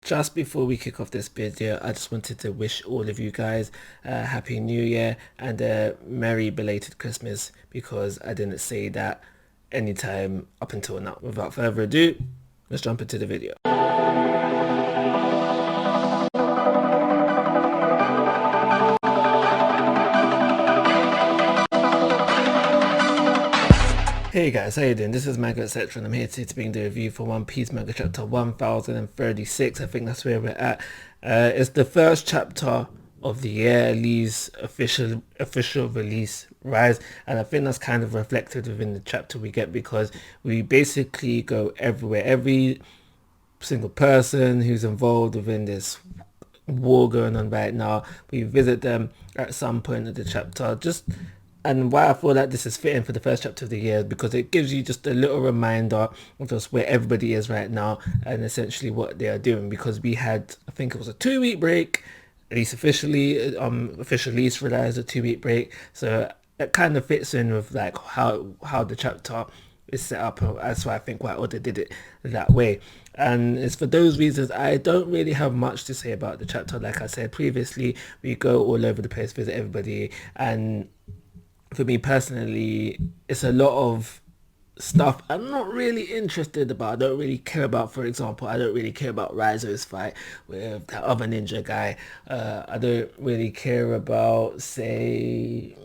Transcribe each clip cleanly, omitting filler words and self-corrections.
Just before we kick off this video, I just wanted to wish all of you guys a Happy New Year and a Merry belated Christmas because I didn't say that anytime up until now. Without further ado, let's jump into the video. Hey guys, how you doing? This is Manga etc. and I'm here today to bring the review for One Piece Manga chapter 1036. I think that's where we're at. It's the first chapter of the year, Lee's official release rise, and I think that's kind of reflected within the chapter we get because we basically go everywhere. Every single person who's involved within this war going on right now, we visit them at some point of the chapter. And why I feel like this is fitting for the first chapter of the year is because it gives you just a little reminder of just where everybody is right now and essentially what they are doing, because we had, I think it was a 2 week break, at least officially, official release realized a 2 week break, so it kind of fits in with like how the chapter is set up. That's why I think why Oda did it that way. And it's for those reasons I don't really have much to say about the chapter. Like I said previously, we go all over the place, visit everybody, and for me personally, it's a lot of stuff I'm not really interested about. I don't really care about. For example, I don't really care about Rizo's fight with that other ninja guy. I don't really care about, say,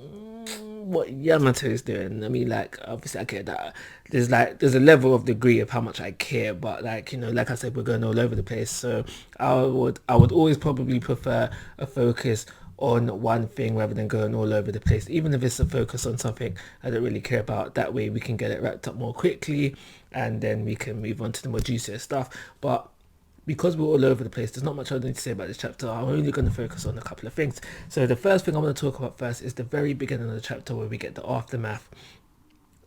what Yamato is doing. I mean, like, obviously I care that there's a level of degree of how much I care, but like, like I said, we're going all over the place. So I would always probably prefer a focus on one thing rather than going all over the place, even if it's a focus on something I don't really care about. That way we can get it wrapped up more quickly and then we can move on to the more juicier stuff. But because we're all over the place, there's not much I need to say about this chapter. I'm only going to focus on a couple of things. So the first thing I want to talk about first is the very beginning of the chapter where we get the aftermath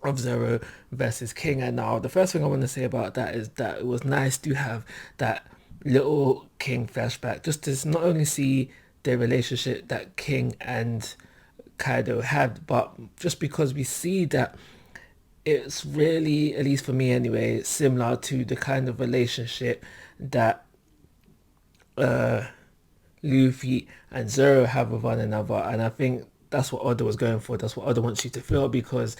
of Zoro versus King. And now the first thing I want to say about that is that it was nice to have that little King flashback, just to not only see the relationship that King and Kaido had, but just because we see that it's really, at least for me anyway, similar to the kind of relationship that Luffy and Zoro have with one another. And I think that's what Oda was going for. That's what Oda wants you to feel, because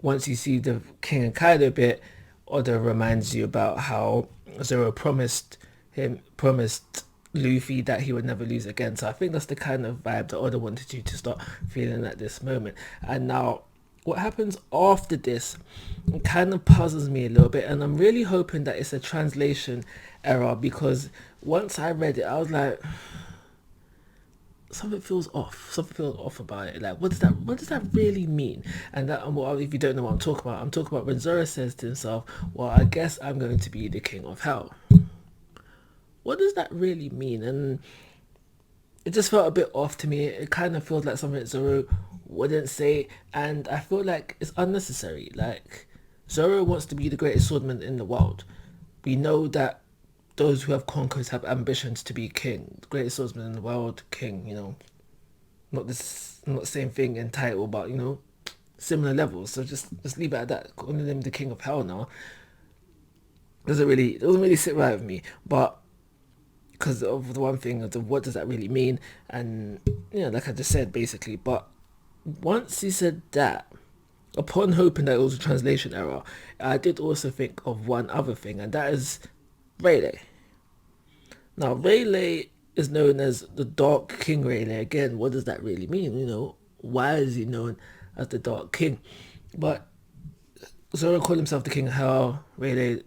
once you see the King and Kaido bit, Oda reminds you about how Zoro promised Luffy that he would never lose again. So I think that's the kind of vibe that Oda wanted you to start feeling at this moment. And now what happens after this kind of puzzles me a little bit, and I'm really hoping that it's a translation error, because once I read it I was like, something feels off about it. Like, what does that really mean? And that, well, if you don't know what I'm talking about when Zoro says to himself, well, I guess I'm going to be the king of hell. What does that really mean? And it just felt a bit off to me. It kind of feels like something Zoro wouldn't say, and I feel like it's unnecessary. Like, Zoro wants to be the greatest swordsman in the world. We know that those who have conquered have ambitions to be king, the greatest swordsman in the world, king. Not the same thing in title, but similar levels. So just leave it at that. Calling him the king of hell now doesn't really sit right with me. But because of the one thing of what does that really mean, and like I just said basically. But once he said that, upon hoping that it was a translation error, I did also think of one other thing, and that is Rayleigh. Now Rayleigh is known as the Dark King Rayleigh. Again, what does that really mean? Why is he known as the Dark King? But Zoro called himself the King of Hell. Rayleigh,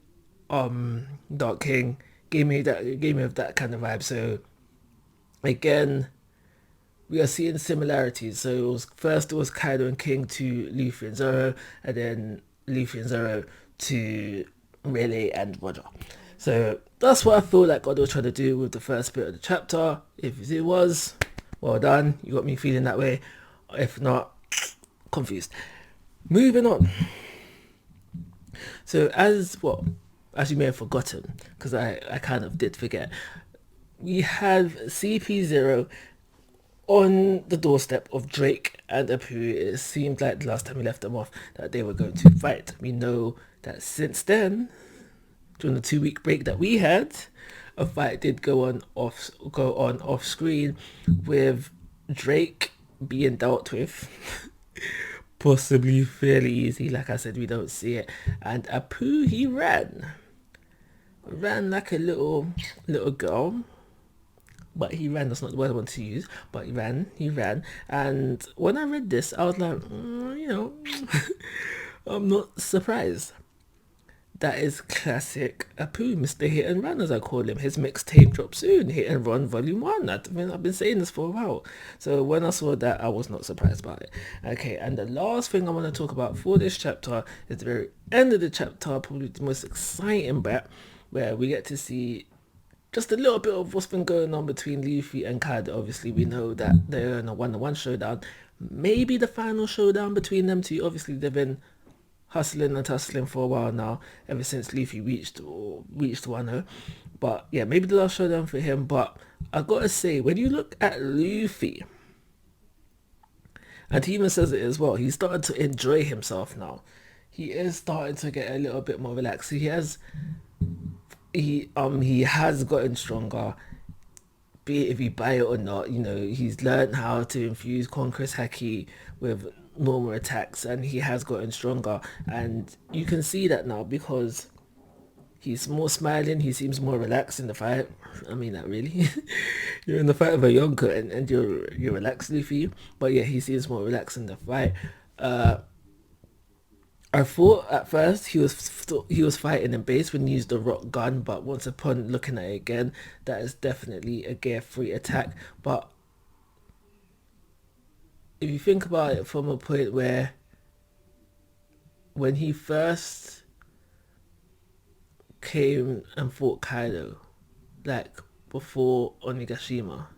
Dark King, gave me that kind of vibe. So again, we are seeing similarities. So it was Kaido and King to Luffy and Zoro, and then Luffy and Zoro to Rayleigh and Roger. So that's what I feel like God was trying to do with the first bit of the chapter. If it was, well done. You got me feeling that way. If not, confused. Moving on. So as you may have forgotten, because I kind of did forget, we have CP0 on the doorstep of Drake and Apu. It seemed like the last time we left them off that they were going to fight. We know that since then, during the 2 week break that we had, a fight did go on off screen, with Drake being dealt with possibly fairly easy. Like I said, we don't see it, and Apu, he ran like a little girl. But he ran, that's not the word I want to use, but he ran. And when I read this, I was like, I'm not surprised. That is classic Apu, Mr. Hit and Run, as I call him. His mixtape drops soon, Hit and Run Volume 1. I've been saying this for a while. So when I saw that, I was not surprised by it. Okay, and the last thing I want to talk about for this chapter is the very end of the chapter, probably the most exciting bit, where we get to see just a little bit of what's been going on between Luffy and Kaido. Obviously, we know that they're in a one-on-one showdown. Maybe the final showdown between them two. Obviously, they've been hustling and tussling for a while now, ever since Luffy reached 1-0. But yeah, maybe the last showdown for him. But I gotta say, when you look at Luffy, and he even says it as well, he's starting to enjoy himself now. He is starting to get a little bit more relaxed. He has gotten stronger, be it if you buy it or not. He's learned how to infuse Conqueror's Haki with normal attacks, and he has gotten stronger, and you can see that now because he's more smiling. He seems more relaxed in the fight. I mean, not really. You're in the fight with a Yonko, and you're relaxed, Luffy. But yeah, he seems more relaxed in the fight. I thought at first he was fighting in base when he used the rock gun, but once upon looking at it again, that is definitely a gear 3 attack. But if you think about it from a point where, when he first came and fought Kaido, like before Onigashima,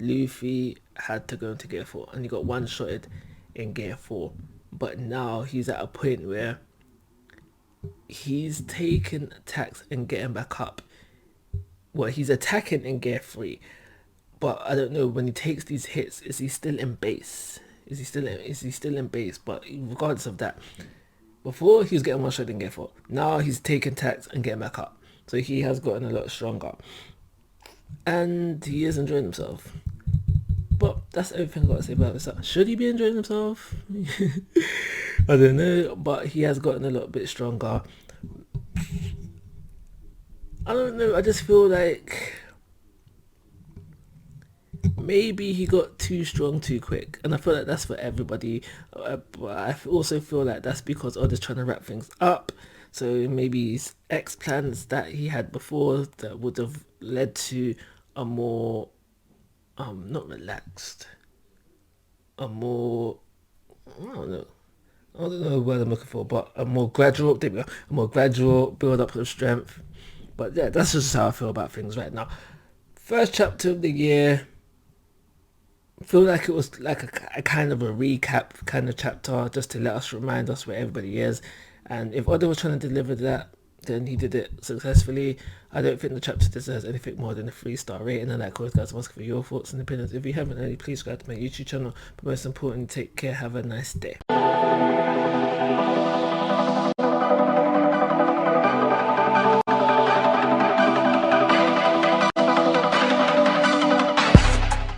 Luffy had to go into gear 4 and he got one-shotted in gear 4. But now he's at a point where he's taking attacks and getting back up. Well, he's attacking in gear 3, but I don't know, when he takes these hits, is he still in base? Is he still in base? But regardless of that, before he was getting one shot in gear 4. Now he's taking attacks and getting back up. So he has gotten a lot stronger, and he is enjoying himself. But that's everything I got to say about this. Should he be enjoying himself? I don't know, but he has gotten a little bit stronger. I don't know, I just feel like maybe he got too strong too quick, and I feel like that's for everybody. But I also feel like that's because Oda's trying to wrap things up. So maybe his X plans that he had before that would have led to a more not relaxed, a more, I don't know what I'm looking for, but a more gradual, there we go, a more gradual build up of strength. But yeah, that's just how I feel about things right now. First chapter of the year, I feel like it was like a kind of a recap kind of chapter, just to let us remind us where everybody is. And if Oda was trying to deliver that, then he did it successfully. I don't think the chapter deserves anything more than a 3-star rating. And like always, guys, I'm asking for your thoughts and opinions. If you haven't already, please subscribe to my YouTube channel. But most importantly, take care. Have a nice day.